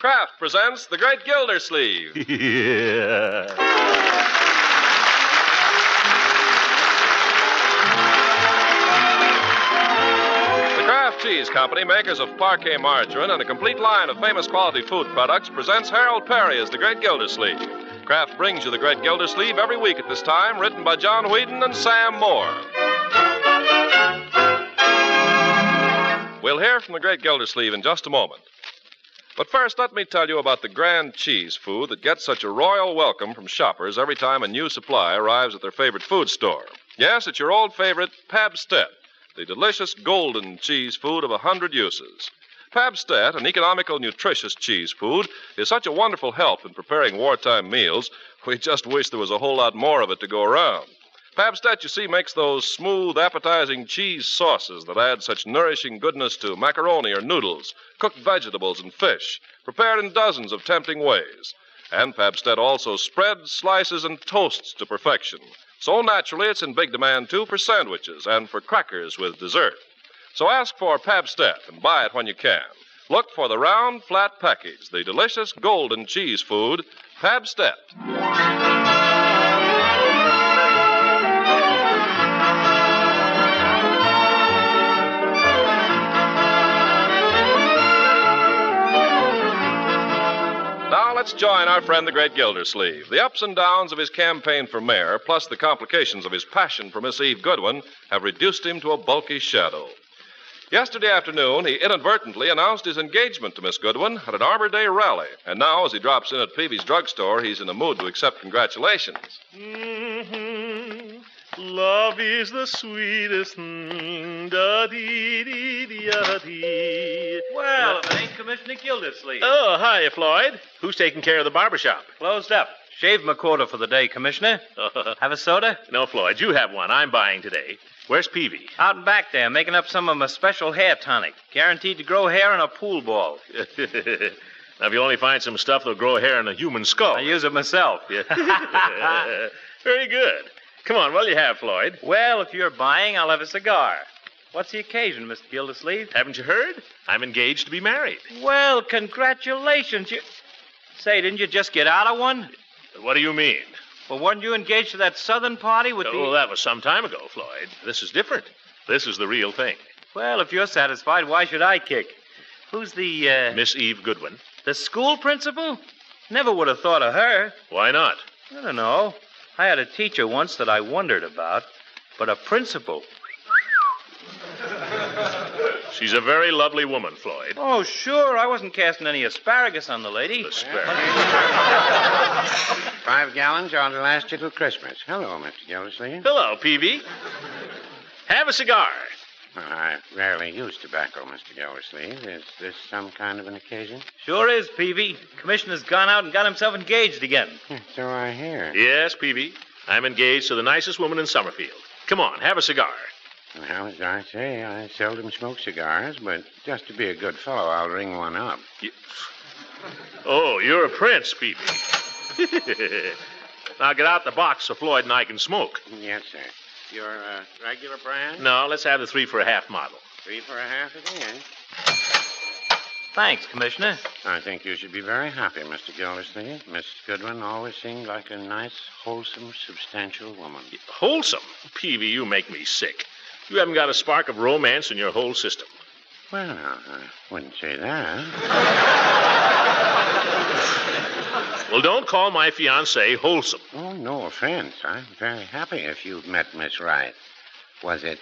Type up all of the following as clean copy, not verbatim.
Kraft presents The Great Gildersleeve. Yeah. The Kraft Cheese Company, makers of parquet margarine and a complete line of famous quality food products, presents Harold Perry as The Great Gildersleeve. Kraft brings you The Great Gildersleeve every week at this time, written by John Whedon and Sam Moore. We'll hear from The Great Gildersleeve in just a moment. But first, let me tell you about the grand cheese food that gets such a royal welcome from shoppers every time a new supply arrives at their favorite food store. Yes, it's your old favorite Pabstet, the delicious golden cheese food of 100 uses. Pabstet, an economical, nutritious cheese food, is such a wonderful help in preparing wartime meals, we just wish there was a whole lot more of it to go around. Pabstet, you see, makes those smooth, appetizing cheese sauces that add such nourishing goodness to macaroni or noodles, cooked vegetables, and fish, prepared in dozens of tempting ways. And Pabstet also spreads, slices, and toasts to perfection. So naturally, it's in big demand, too, for sandwiches and for crackers with dessert. So ask for Pabstet and buy it when you can. Look for the round, flat package, the delicious golden cheese food, Pabstet. Now let's join our friend the Great Gildersleeve. The ups and downs of his campaign for mayor, plus the complications of his passion for Miss Eve Goodwin, have reduced him to a bulky shadow. Yesterday afternoon, he inadvertently announced his engagement to Miss Goodwin at an Arbor Day rally. And now, as he drops in at Peavy's drugstore, he's in a mood to accept congratulations. Mm-hmm. Love is the sweetest thing. Da-dee-dee-dee-da-dee. Well, if it ain't Commissioner Gildersleeve. Oh, hi, Floyd. Who's taking care of the barber shop? Closed up. Shaved my quota for the day, Commissioner. Have a soda? No, Floyd, you have one. I'm buying today. Where's Peavy? Out and back there, making up some of my special hair tonic. Guaranteed to grow hair in a pool ball. Now, if you only find some stuff that'll grow hair in a human skull. I use it myself. Yeah. Very good. Come on, what'll you have, Floyd? Well, if you're buying, I'll have a cigar. What's the occasion, Mr. Gildersleeve? Haven't you heard? I'm engaged to be married. Well, congratulations. Say, didn't you just get out of one? What do you mean? Well, weren't you engaged to that southern party with Oh, that was some time ago, Floyd. This is different. This is the real thing. Well, if you're satisfied, why should I kick? Who's the, Miss Eve Goodwin. The school principal? Never would have thought of her. Why not? I don't know. I had a teacher once that I wondered about, but a principal. She's a very lovely woman, Floyd. Oh, sure. I wasn't casting any asparagus on the lady. Asparagus. 5 gallons ought to last you till Christmas. Hello, Mr. Gildersleeve. Hello, Peavy. Have a cigar. Well, I rarely use tobacco, Mr. Gildersleeve. Is this some kind of an occasion? Sure is, Peavy. Commissioner's gone out and got himself engaged again. So I hear. Yes, Peavy. I'm engaged to the nicest woman in Summerfield. Come on, have a cigar. Well, as I say, I seldom smoke cigars, but just to be a good fellow, I'll ring one up. Oh, you're a prince, Peavy. Now get out the box so Floyd and I can smoke. Yes, sir. Your regular brand? No, let's have the 3 for a half model. 3 for a half it is. Thanks, Commissioner. I think you should be very happy, Mr. Gildersleeve. Miss Goodwin always seemed like a nice, wholesome, substantial woman. Wholesome? Peavy, you make me sick. You haven't got a spark of romance in your whole system. Well, I wouldn't say that. Well, don't call my fiancée wholesome. Oh, no offense. I'm very happy if you've met Miss Wright. Was it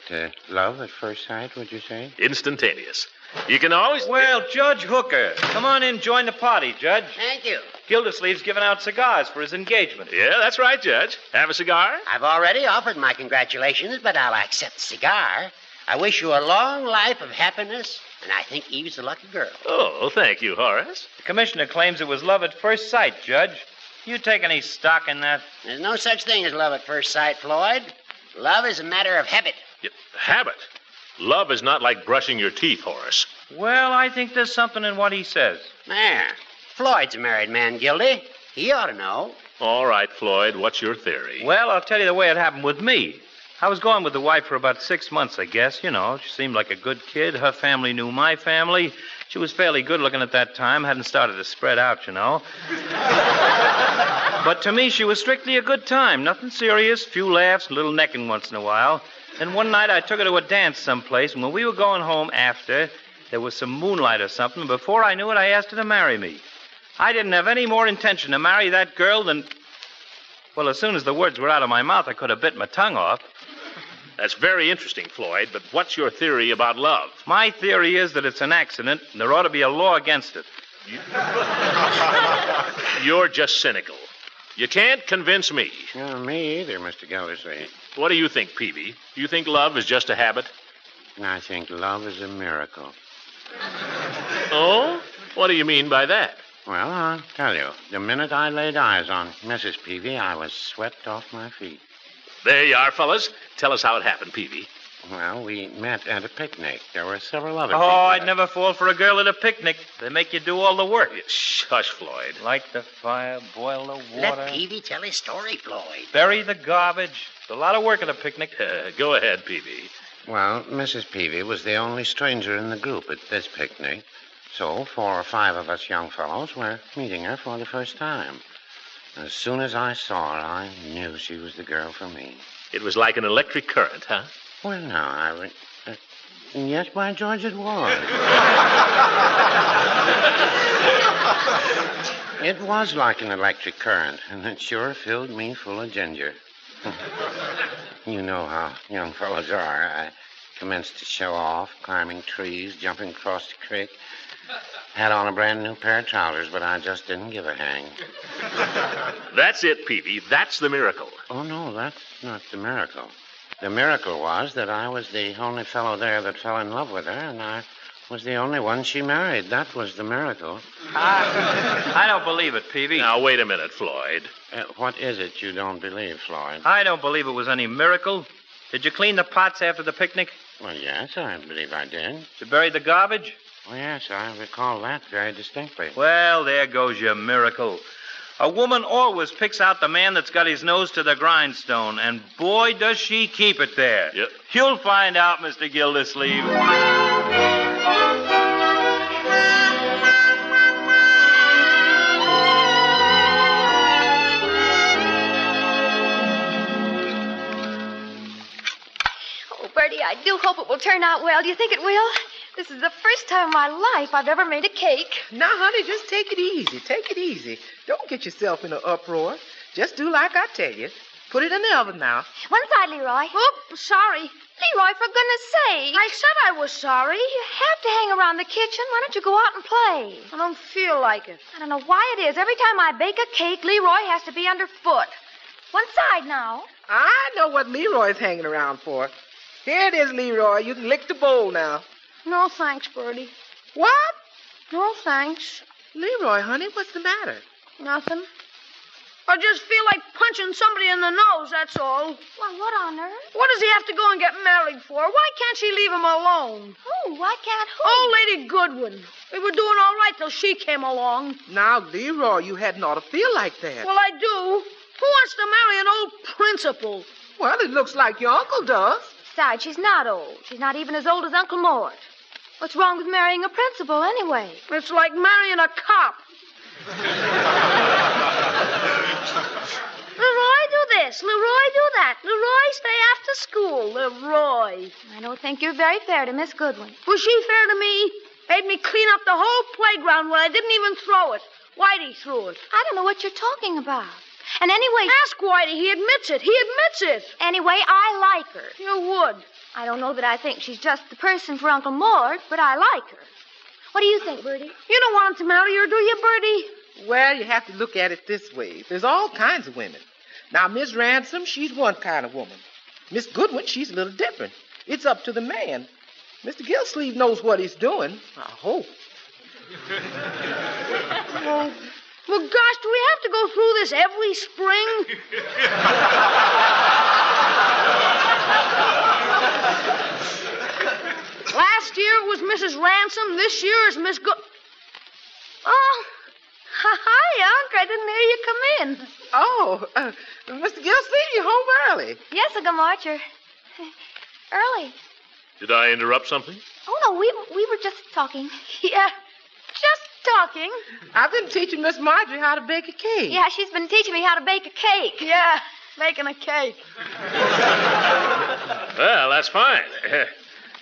love at first sight, would you say? Instantaneous. You can always... Well, Judge Hooker, come on in, join the party, Judge. Thank you. Gildersleeve's giving out cigars for his engagement. Yeah, that's right, Judge. Have a cigar? I've already offered my congratulations, but I'll accept the cigar. I wish you a long life of happiness, and I think Eve's a lucky girl. Oh, thank you, Horace. The commissioner claims it was love at first sight, Judge. You take any stock in that? There's no such thing as love at first sight, Floyd. Love is a matter of habit. Habit. Love is not like brushing your teeth, Horace. Well, I think there's something in what he says. There. Floyd's a married man, Gildy. He ought to know. All right, Floyd, what's your theory? Well, I'll tell you the way it happened with me. I was going with the wife for about 6 months, I guess. You know, she seemed like a good kid. Her family knew my family. She was fairly good looking at that time. Hadn't started to spread out, you know. But to me, she was strictly a good time. Nothing serious. Few laughs, a little necking once in a while. Then one night I took her to a dance someplace, and when we were going home after, there was some moonlight or something. Before I knew it, I asked her to marry me. I didn't have any more intention to marry that girl than... Well, as soon as the words were out of my mouth, I could have bit my tongue off. That's very interesting, Floyd, but what's your theory about love? My theory is that it's an accident, and there ought to be a law against it. You're just cynical. You can't convince me. Me either, Mr. Gildersleeve. What do you think, Peavy? Do you think love is just a habit? I think love is a miracle. Oh? What do you mean by that? Well, I'll tell you. The minute I laid eyes on Mrs. Peavy, I was swept off my feet. There you are, fellas. Tell us how it happened, Peavy. Well, we met at a picnic. There were several other Oh, people. I'd never fall for a girl at a picnic. They make you do all the work. Shush, Floyd. Light the fire, boil the water. Let Peavy tell his story, Floyd. Bury the garbage. It's a lot of work at a picnic. Go ahead, Peavy. Well, Mrs. Peavy was the only stranger in the group at this picnic. So 4 or 5 of us young fellows were meeting her for the first time. As soon as I saw her, I knew she was the girl for me. It was like an electric current, huh? Well, no, yes, by George, it was. It was like an electric current, and it sure filled me full of ginger. You know how young fellows are. I commenced to show off, climbing trees, jumping across the creek. Had on a brand new pair of trousers, but I just didn't give a hang. That's it, Peavy. That's the miracle. Oh, no, that's not the miracle. The miracle was that I was the only fellow there that fell in love with her, and I was the only one she married. That was the miracle. I don't believe it, Peavy. Now, wait a minute, Floyd. What is it you don't believe, Floyd? I don't believe it was any miracle. Did you clean the pots after the picnic? Well, yes, I believe I did. Did you bury the garbage? Oh, yes, I recall that very distinctly. Well, there goes your miracle. A woman always picks out the man that's got his nose to the grindstone, and boy, does she keep it there. Yep. You'll find out, Mr. Gildersleeve. Oh, Bertie, I do hope it will turn out well. Do you think it will? This is the first time in my life I've ever made a cake. Now, honey, just take it easy. Take it easy. Don't get yourself in an uproar. Just do like I tell you. Put it in the oven now. One side, Leroy. Oh, sorry. Leroy, for goodness sake. I said I was sorry. You have to hang around the kitchen. Why don't you go out and play? I don't feel like it. I don't know why it is. Every time I bake a cake, Leroy has to be underfoot. One side now. I know what Leroy's hanging around for. Here it is, Leroy. You can lick the bowl now. No thanks, Bertie. What? No thanks. Leroy, honey, what's the matter? Nothing. I just feel like punching somebody in the nose, that's all. Well, what on earth? What does he have to go and get married for? Why can't she leave him alone? Who? Why can't who? Old Lady Goodwin. We were doing all right till she came along. Now, Leroy, you hadn't ought to feel like that. Well, I do. Who wants to marry an old principal? Well, it looks like your uncle does. Besides, she's not old. She's not even as old as Uncle Mort. What's wrong with marrying a principal, anyway? It's like marrying a cop. Leroy, do this. Leroy, do that. Leroy, stay after school. Leroy. I don't think you're very fair to Miss Goodwin. Was she fair to me? Made me clean up the whole playground when I didn't even throw it. Whitey threw it. I don't know what you're talking about. And anyway... Ask Whitey. He admits it. He admits it. Anyway, I like her. You would. I don't know that I think she's just the person for Uncle Mort, but I like her. What do you think, Bertie? You don't want him to marry her, do you, Bertie? Well, you have to look at it this way. There's all kinds of women. Now, Miss Ransom, she's one kind of woman. Miss Goodwin, she's a little different. It's up to the man. Mr. Gildersleeve knows what he's doing, I hope. Well, gosh, do we have to go through this every spring? Last year it was Mrs. Ransom. This year is Miss Oh, hi, Unc. I didn't hear you come in. Oh, Mr. Gildersleeve, you're home early. Yes, Uncle Mort. Your Early. Did I interrupt something? Oh, no, we were just talking. Yeah, just talking. I've been teaching Miss Marjorie how to bake a cake. Yeah, she's been teaching me how to bake a cake. Yeah, making a cake. Well, that's fine.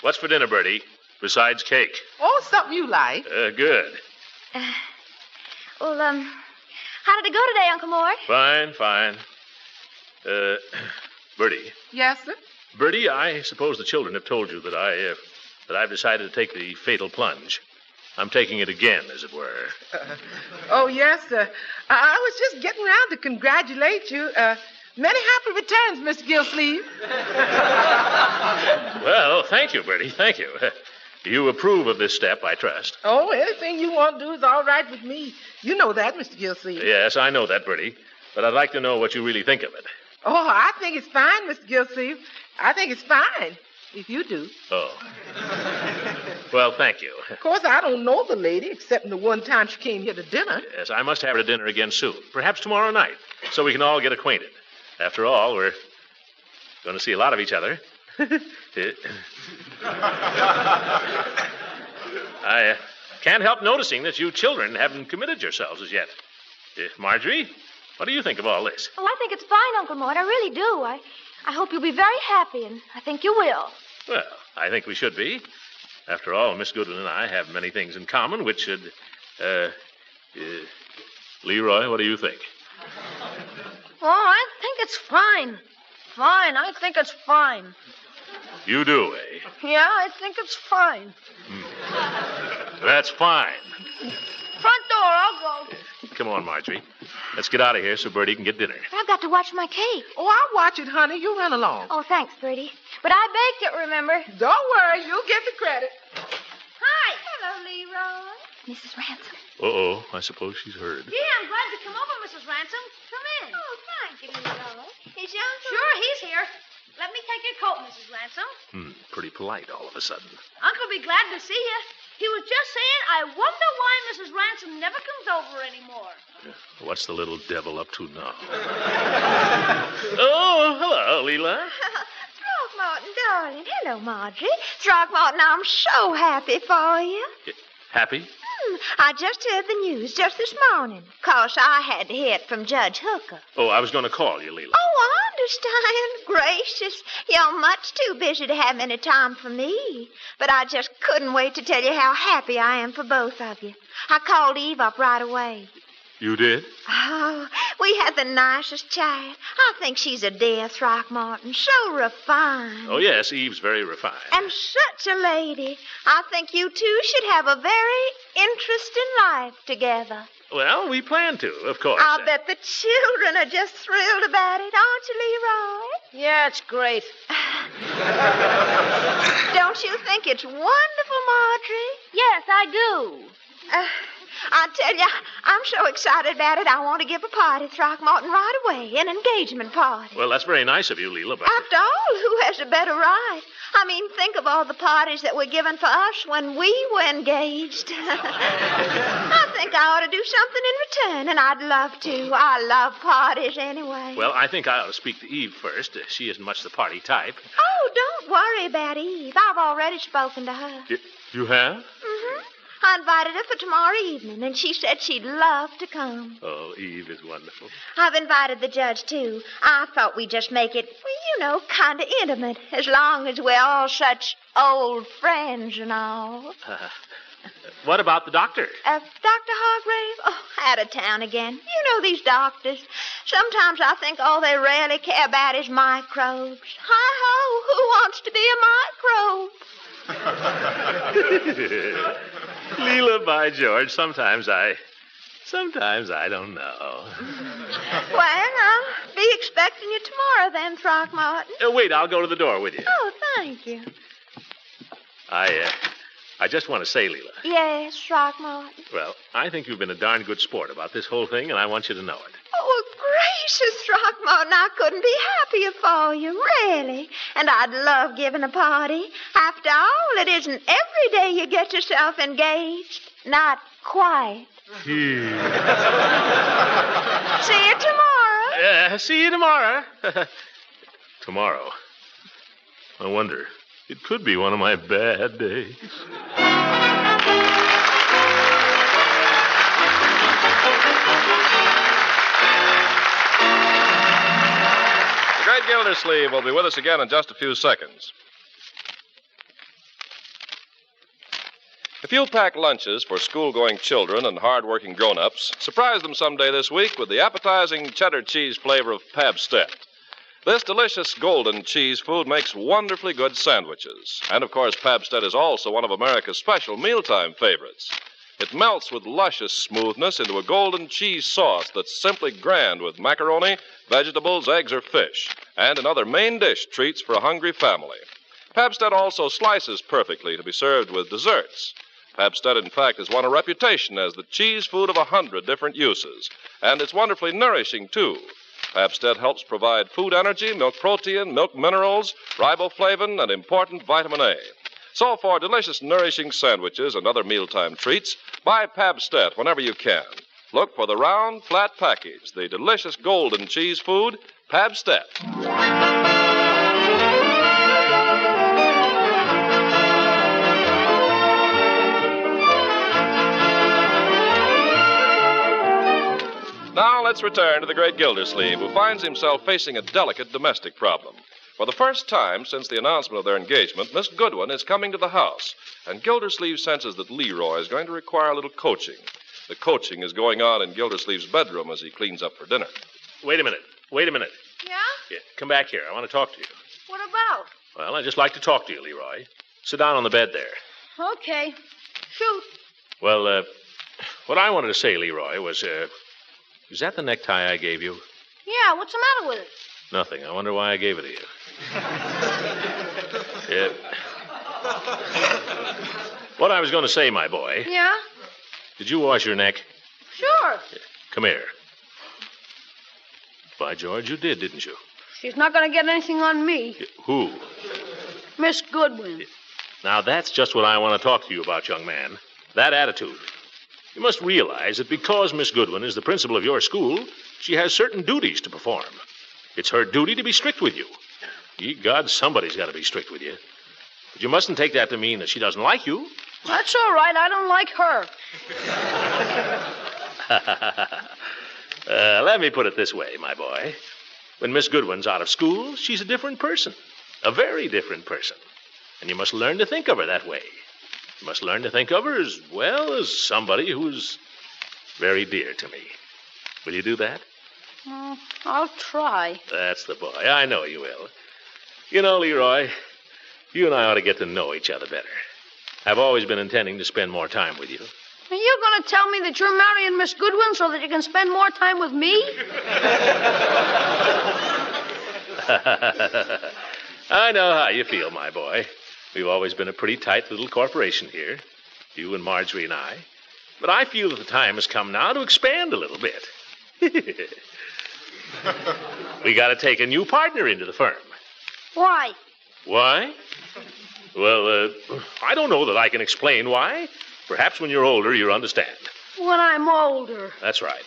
What's for dinner, Bertie, besides cake? Oh, something you like. Good. Well, how did it go today, Uncle Mort? Fine. Bertie. Yes, sir? Bertie, I suppose the children have told you that I've decided to take the fatal plunge. I'm taking it again, as it were. Oh, yes, sir. I was just getting around to congratulate you. Many happy returns, Mr. Gildersleeve. Well, thank you, Bertie. Thank you. You approve of this step, I trust. Oh, anything you want to do is all right with me. You know that, Mr. Gildersleeve. Yes, I know that, Bertie. But I'd like to know what you really think of it. Oh, I think it's fine, Mr. Gildersleeve. I think it's fine, if you do. Oh. Well, thank you. Of course, I don't know the lady, except the one time she came here to dinner. Yes, I must have her to dinner again soon. Perhaps tomorrow night, so we can all get acquainted. After all, we're going to see a lot of each other. I can't help noticing that you children haven't committed yourselves as yet. Marjorie, what do you think of all this? Oh, I think it's fine, Uncle Mort. I really do. I hope you'll be very happy, and I think you will. Well, I think we should be. After all, Miss Goodwin and I have many things in common which should... Leroy, what do you think? Oh, I think it's fine. Fine, I think it's fine. You do, eh? Yeah, I think it's fine. That's fine. Front door, I'll go. Come on, Marjorie. Let's get out of here so Bertie can get dinner. But I've got to watch my cake. Oh, I'll watch it, honey. You run along. Oh, thanks, Bertie. But I baked it, remember? Don't worry. You'll get the credit. Hi. Hello, Leroy. Mrs. Ransom. Uh-oh, I suppose she's heard. Gee, I'm glad you come over, Mrs. Ransom. Come in. Oh, thank you, Leroy. Is Uncle... Sure, he's here. Let me take your coat, Mrs. Ransom. Pretty polite all of a sudden. Uncle will be glad to see you. He was just saying, I wonder why Mrs. Ransom never comes over anymore. What's the little devil up to now? Oh, hello, Leela. Throckmorton, darling. Hello, Marjorie. Throckmorton, I'm so happy for you. Happy? I just heard the news just this morning. 'Course I had to hear it from Judge Hooker. Oh, I was going to call you, Leela. Oh, I understand. Gracious. You're much too busy to have any time for me. But I just couldn't wait to tell you how happy I am for both of you. I called Eve up right away. You did? Oh, we had the nicest chat. I think she's a dear, Throckmorton. So refined. Oh, yes, Eve's very refined. And such a lady. I think you two should have a very interesting life together. Well, we plan to, of course. I'll bet the children are just thrilled about it, aren't you, Leroy? Yeah, it's great. Don't you think it's wonderful, Marjorie? Yes, I do. I tell you, I'm so excited about it, I want to give a party, Throckmorton, right away. An engagement party. Well, that's very nice of you, Leela, but... After all, who has a better right? I mean, think of all the parties that were given for us when we were engaged. I think I ought to do something in return, and I'd love to. I love parties anyway. Well, I think I ought to speak to Eve first. She isn't much the party type. Oh, don't worry about Eve. I've already spoken to her. You have? Mm-hmm. I invited her for tomorrow evening, and she said she'd love to come. Oh, Eve is wonderful. I've invited the judge, too. I thought we'd just make it, kind of intimate, as long as we're all such old friends and all. What about the doctor? Dr. Hargrave? Oh, out of town again. You know these doctors. Sometimes I think all they really care about is microbes. Hi-ho, who wants to be a microbe? Leela, by George, sometimes I don't know. Well, I'll be expecting you tomorrow then, Throckmorton. Wait, I'll go to the door with you. Oh, thank you. I just want to say, Leela. Yes, Throckmorton. Well, I think you've been a darn good sport about this whole thing, and I want you to know it. Oh, gracious, Throckmorton, I couldn't be happier for you, really. And I'd love giving a party. After all, it isn't every day you get yourself engaged. Not quite. See you tomorrow. See you tomorrow. Tomorrow. I wonder. It could be one of my bad days. The great Gildersleeve will be with us again in just a few seconds. If you pack lunches for school-going children and hard-working grown-ups, surprise them someday this week with the appetizing cheddar cheese flavor of Pabst-ett. This delicious golden cheese food makes wonderfully good sandwiches. And, of course, Pabst-ett is also one of America's special mealtime favorites. It melts with luscious smoothness into a golden cheese sauce that's simply grand with macaroni, vegetables, eggs, or fish, and another main dish treats for a hungry family. Pabst-ett also slices perfectly to be served with desserts. Pabst-ett, in fact, has won a reputation as the cheese food of 100 different uses. And it's wonderfully nourishing, too. Pabst-ett helps provide food energy, milk protein, milk minerals, riboflavin, and important vitamin A. So for delicious, nourishing sandwiches and other mealtime treats, buy Pabst-ett whenever you can. Look for the round, flat package, the delicious golden cheese food, Pabst-ett. Now let's return to the great Gildersleeve, who finds himself facing a delicate domestic problem. For the first time since the announcement of their engagement, Miss Goodwin is coming to the house, and Gildersleeve senses that Leroy is going to require a little coaching. The coaching is going on in Gildersleeve's bedroom as he cleans up for dinner. Wait a minute. Yeah? Yeah, come back here. I want to talk to you. What about? Well, I'd just like to talk to you, Leroy. Sit down on the bed there. Okay. Shoot. Well, what I wanted to say, Leroy, was, is that the necktie I gave you? Yeah, what's the matter with it? Nothing. I wonder why I gave it to you. Yeah. What I was going to say, my boy. Yeah? Did you wash your neck? Sure. Yeah. Come here. By George, you did, didn't you? She's not going to get anything on me. Yeah. Who? Miss Goodwin. Yeah. Now, that's just what I want to talk to you about, young man. That attitude. You must realize that because Miss Goodwin is the principal of your school, she has certain duties to perform. It's her duty to be strict with you. Ye gods, somebody's got to be strict with you. But you mustn't take that to mean that she doesn't like you. That's all right. I don't like her. Let me put it this way, my boy. When Miss Goodwin's out of school, she's a different person. A very different person. And you must learn to think of her that way. You must learn to think of her as well as somebody who's very dear to me. Will you do that? I'll try. That's the boy. I know you will. You know, Leroy, you and I ought to get to know each other better. I've always been intending to spend more time with you. Are you going to tell me that you're marrying Miss Goodwin so that you can spend more time with me? I know how you feel, my boy. We've always been a pretty tight little corporation here, you and Marjorie and I. But I feel that the time has come now to expand a little bit. We got to take a new partner into the firm. Why? Why? Well, I don't know that I can explain why. Perhaps when you're older, you'll understand. When I'm older. That's right.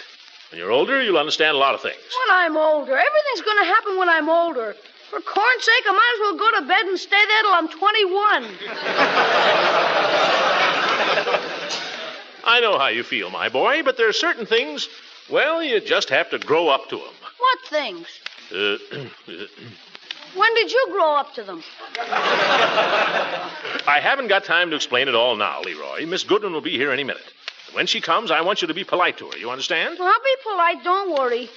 When you're older, you'll understand a lot of things. When I'm older. Everything's going to happen when I'm older. For corn's sake, I might as well go to bed and stay there till I'm 21. I know how you feel, my boy, but there are certain things, well, you just have to grow up to them. What things? When did you grow up to them? I haven't got time to explain it all now, Leroy. Miss Goodwin will be here any minute. When she comes, I want you to be polite to her. You understand? Well, I'll be polite. Don't worry.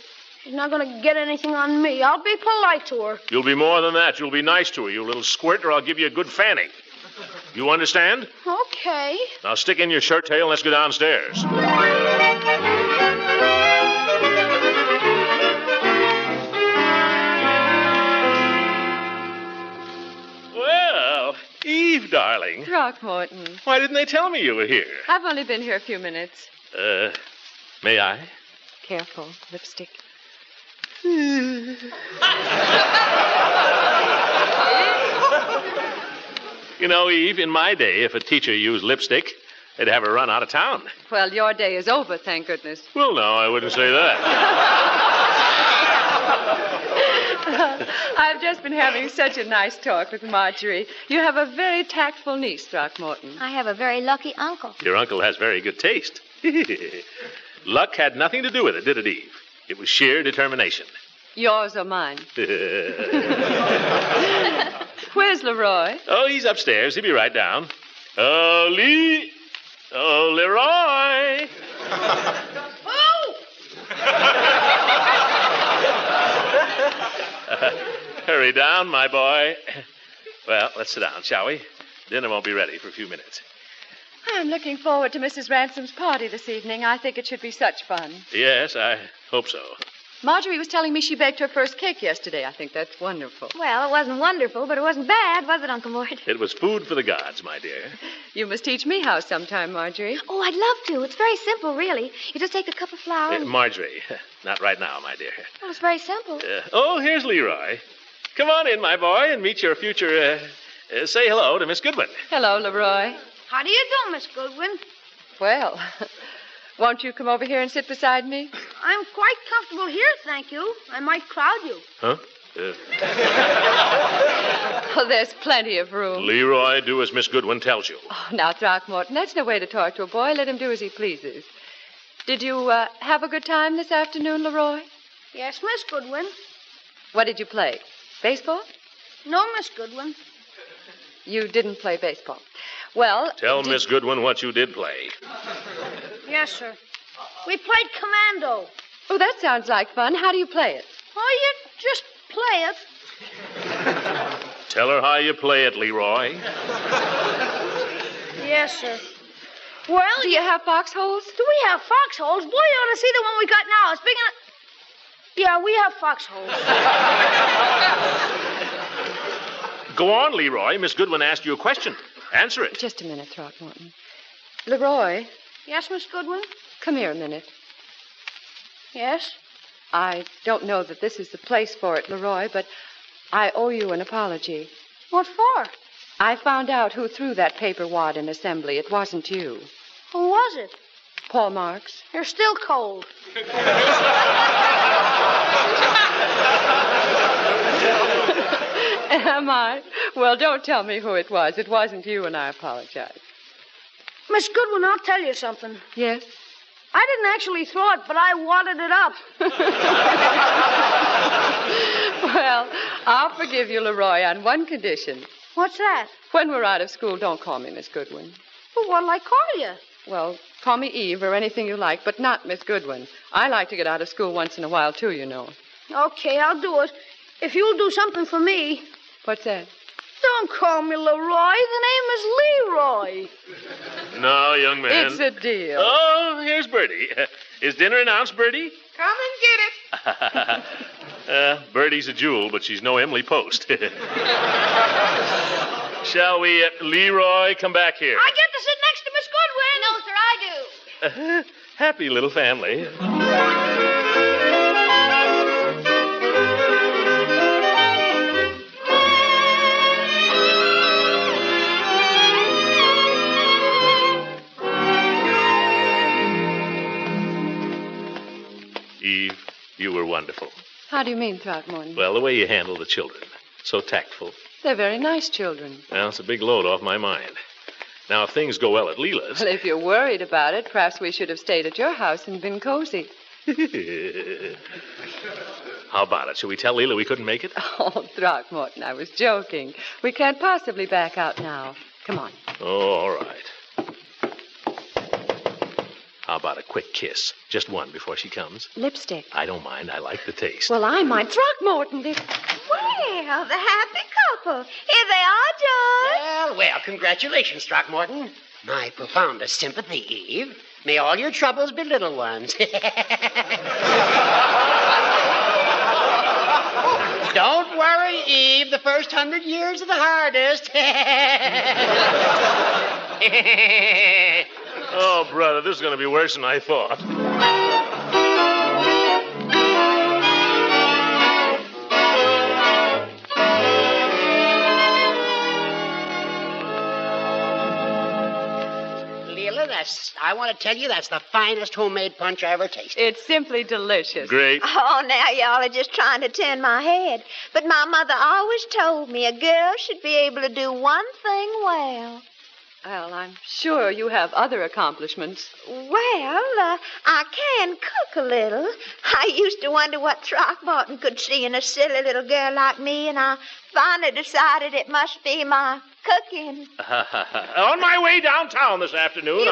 She's not going to get anything on me. I'll be polite to her. You'll be more than that. You'll be nice to her, you little squirt, or I'll give you a good fanning. You understand? Okay. Now stick in your shirt tail and let's go downstairs. Well, Eve, darling. Throckmorton, Why didn't they tell me you were here? I've only been here a few minutes. May I? Careful, lipstick. You know, Eve, in my day, if a teacher used lipstick, they'd have her run out of town. Well, your day is over, thank goodness. Well, no, I wouldn't say that. I've just been having such a nice talk with Marjorie. You have a very tactful niece, Throckmorton. I have a very lucky uncle. Your uncle has very good taste. Luck had nothing to do with it, did it, Eve? It was sheer determination. Yours or mine? Where's Leroy? Oh, he's upstairs. He'll be right down. Oh, Leroy. Oh! Hurry down, my boy. Well, let's sit down, shall we? Dinner won't be ready for a few minutes. I'm looking forward to Mrs. Ransom's party this evening. I think it should be such fun. Yes, I hope so. Marjorie was telling me she baked her first cake yesterday. I think that's wonderful. Well, it wasn't wonderful, but it wasn't bad, was it, Uncle Mort? It was food for the gods, my dear. You must teach me how sometime, Marjorie. Oh, I'd love to. It's very simple, really. You just take a cup of flour and... Marjorie, not right now, my dear. Well, it's very simple. Here's Leroy. Come on in, my boy, and meet your future... say hello to Miss Goodwin. Hello, Leroy. How do you do, Miss Goodwin? Well, won't you come over here and sit beside me? I'm quite comfortable here, thank you. I might crowd you. Huh? Oh, there's plenty of room. Leroy, do as Miss Goodwin tells you. Oh, now, Throckmorton, that's no way to talk to a boy. Let him do as he pleases. Did you have a good time this afternoon, Leroy? Yes, Miss Goodwin. What did you play? Baseball? No, Miss Goodwin. You didn't play baseball. Well... Tell Miss Goodwin what you did play. Yes, sir. We played commando. Oh, that sounds like fun. How do you play it? Oh, you just play it. Tell her how you play it, Leroy. Yes, sir. Well, do you have foxholes? Do we have foxholes? Boy, you ought to see the one we got now. It's big enough. Yeah, we have foxholes. Go on, Leroy. Miss Goodwin asked you a question. Answer it. Just a minute, Throckmorton. Leroy, Yes, Miss Goodwin? come here a minute. Yes? I don't know that this is the place for it, Leroy, but I owe you an apology. What for? I found out who threw that paper wad in assembly. It wasn't you. Who was it? Paul Marks. You're still cold. Am I? Well, don't tell me who it was. It wasn't you, and I apologize. Miss Goodwin, I'll tell you something. Yes? I didn't actually throw it, but I wadded it up. Well, I'll forgive you, Leroy, on one condition. What's that? When we're out of school, don't call me Miss Goodwin. Well, what'll I call you? Well, call me Eve or anything you like, but not Miss Goodwin. I like to get out of school once in a while, too, you know. Okay, I'll do it. If you'll do something for me. What's that? Don't call me Leroy. The name is Leroy. No, young man. It's a deal. Oh, here's Bertie. Is dinner announced, Bertie? Come and get it. Bertie's a jewel, but she's no Emily Post. Shall we, Leroy, come back here? I get to sit next to Miss Goodwin. No, sir, I do. Happy little family. Eve, you were wonderful. How do you mean, Throckmorton? Well, the way you handle the children. So tactful. They're very nice children. Well, it's a big load off my mind. Now, if things go well at Leela's... Well, if you're worried about it, perhaps we should have stayed at your house and been cozy. How about it? Shall we tell Leela we couldn't make it? Oh, Throckmorton, I was joking. We can't possibly back out now. Come on. Oh, all right. How about a quick kiss? Just one before she comes. Lipstick. I don't mind. I like the taste. Well, I might. Throckmorton, this... Well, the happy couple. Here they are, George. Well, congratulations, Throckmorton. My profoundest sympathy, Eve. May all your troubles be little ones. Don't worry, Eve. The first 100 years are the hardest. Oh, brother, this is going to be worse than I thought. Leela, I want to tell you that's the finest homemade punch I ever tasted. It's simply delicious. Great. Oh, now y'all are just trying to turn my head. But my mother always told me a girl should be able to do one thing well. Well, I'm sure you have other accomplishments. Well, I can cook a little. I used to wonder what Throckmorton could see in a silly little girl like me, and I finally decided it must be my cooking. On my way downtown this afternoon,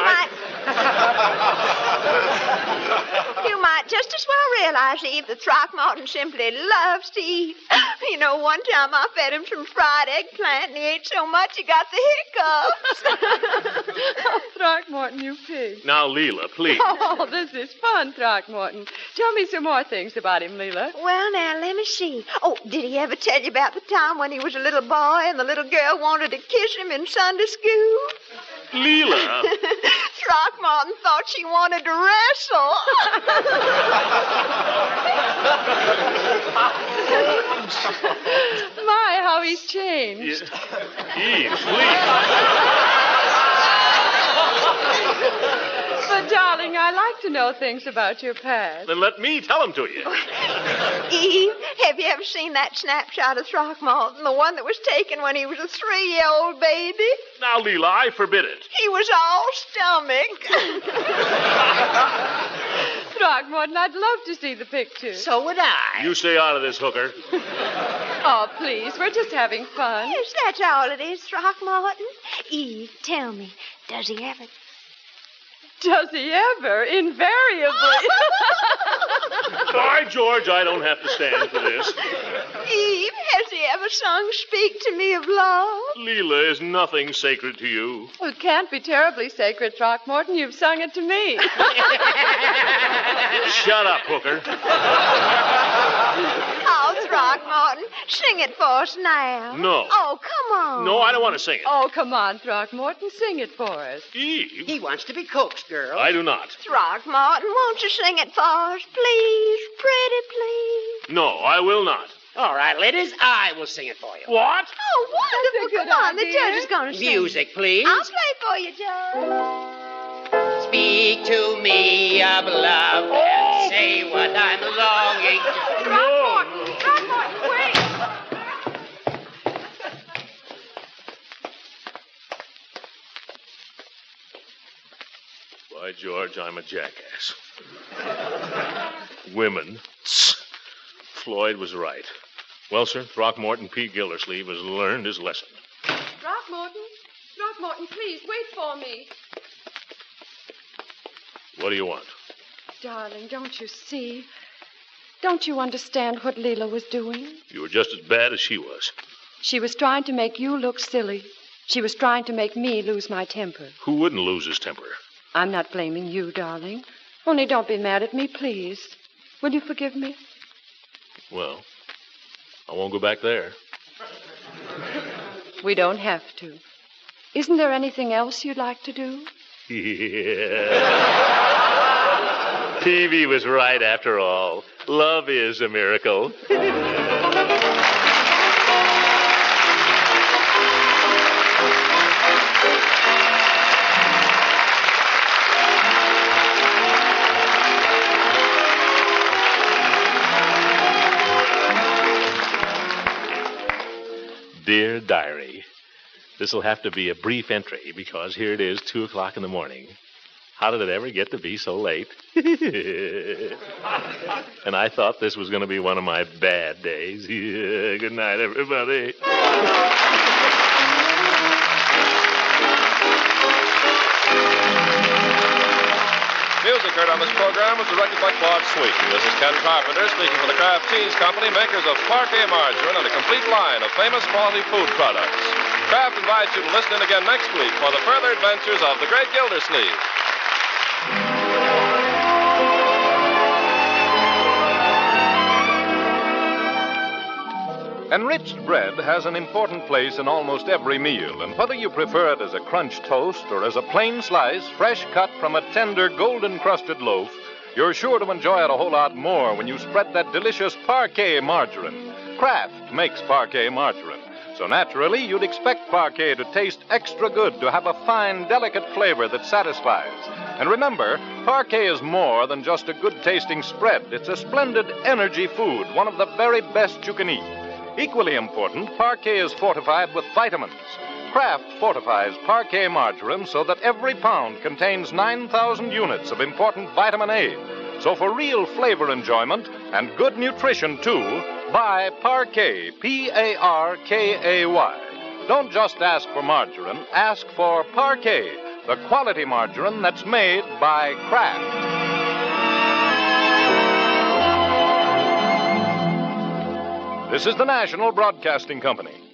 You might just as well realize, Eve, that Throckmorton simply loves to eat. You know, one time I fed him some fried eggplant, and he ate so much he got the hiccups. Oh, Throckmorton, you pig. Now, Leela, please. Oh, this is fun, Throckmorton. Tell me some more things about him, Leela. Well, now, let me see. Oh, did he ever tell you about the time when he was a little boy and the little girl wanted to kiss him in Sunday school? Leela. Throckmorton thought she wanted to wrestle. My, how he's changed. Eve, please. But, darling, I like to know things about your past. Then let me tell them to you. Eve, have you ever seen that snapshot of Throckmorton, the one that was taken when he was a 3-year-old baby? Now, Leela, I forbid it. He was all stomach. Throckmorton, I'd love to see the picture. So would I. You stay out of this, hooker. Oh, please, we're just having fun. Yes, that's all it is, Throckmorton. Eve, tell me, does he ever... Does he ever? Invariably. By George, I don't have to stand for this. Eve, has he ever sung Speak to Me of Love? Leela, is nothing sacred to you? Well, it can't be terribly sacred, Throckmorton. You've sung it to me. Shut up, hooker. Oh, Throckmorton, sing it for us now. No. Oh, come on. No, I don't want to sing it. Oh, come on, Throckmorton. Sing it for us. Eve. He wants to be coaxed, girl. I do not. Throckmorton, won't you sing it for us, please? Pretty, please. No, I will not. All right, ladies, I will sing it for you. What? Oh, wonderful. That's a good Come on, the idea. judge is going to sing. Music, please. I'll play for you, Judge. Speak to me of love and say what I'm longing for. Throckmorton, wait. By George, I'm a jackass. Women. Tss. Floyd was right. Well, sir, Throckmorton P. Gildersleeve has learned his lesson. Throckmorton, please, wait for me. What do you want? Darling, don't you see? Don't you understand what Leela was doing? You were just as bad as she was. She was trying to make you look silly. She was trying to make me lose my temper. Who wouldn't lose his temper? I'm not blaming you, darling. Only don't be mad at me, please. Will you forgive me? Well, I won't go back there. We don't have to. Isn't there anything else you'd like to do? Yeah. Peavy was right after all. Love is a miracle. Dear Diary, this will have to be a brief entry because here it is, 2 o'clock in the morning. How did it ever get to be so late? And I thought this was going to be one of my bad days. Good night, everybody. Music heard on this program was directed by Claude Sweet. This is Ken Carpenter speaking for the Kraft Cheese Company, makers of Parquet margarine and a complete line of famous quality food products. Kraft invites you to listen in again next week for the further adventures of the great Gildersleeve. Enriched bread has an important place in almost every meal, and whether you prefer it as a crunch toast or as a plain slice, fresh cut from a tender, golden-crusted loaf, you're sure to enjoy it a whole lot more when you spread that delicious Parquet margarine. Kraft makes Parquet margarine, So naturally, you'd expect parquet to taste extra good, to have a fine, delicate flavor that satisfies. And remember, parquet is more than just a good-tasting spread. It's a splendid energy food, one of the very best you can eat. Equally important, parquet is fortified with vitamins. Kraft fortifies parquet margarine so that every pound contains 9,000 units of important vitamin A. So for real flavor enjoyment and good nutrition, too, buy Parquet, P-A-R-K-A-Y. Don't just ask for margarine, ask for Parquet, the quality margarine that's made by Kraft. This is the National Broadcasting Company.